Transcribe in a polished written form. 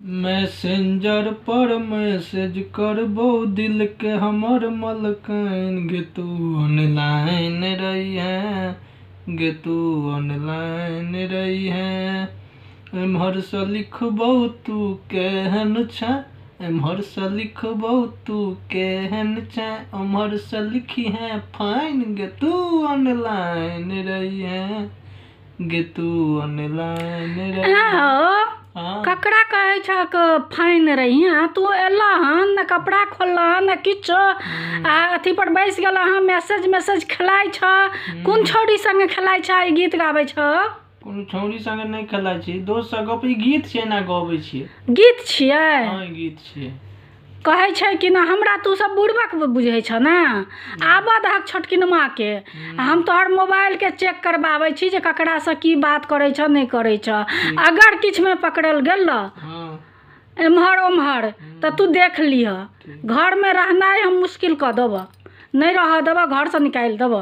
Messenger पर message करबो दिल के हमर मलकाइन गे तू ऑनलाइन रही है गे तू ऑनलाइन रही है एम्हर से लिखबो तू केहन छै एम्हर से लिखबो तू केहन छै ओम्हर से लिखी है फाइन गे तू ऑनलाइन रही है गे तू ऑनलाइन रही है। हाँ ककरा कहै छ फाइन रही हाँ तू एला हन न कपड़ा खोलला न किछो आ अथी पर बैस गेला हन मैसेज खेलाइ छ कोन छौड़ी संगे खेलाइ छ ई गीत गाबै छ कोनो छौड़ी संगे नहीं खेलाइ छी दोस्त से गप गीत छै ना गाबै छियै गीत छियै हाँ गीत छियै कहै छै कि ना हमरा तू सब बुड़बक बुझै छ ना आबऽ दहक छोटकिनमा के हम तोहर मोबाइल के चेक करबाबै छी जे ककरा से की बात करै छ नहीं करै छ अगर किछ में पकड़ल गेल हाँ एम्हर ओम्हर तो तू देख लिह घर में रहनाइ हम मुश्किल कर देब नहीं रह देब घर से निकाल देब।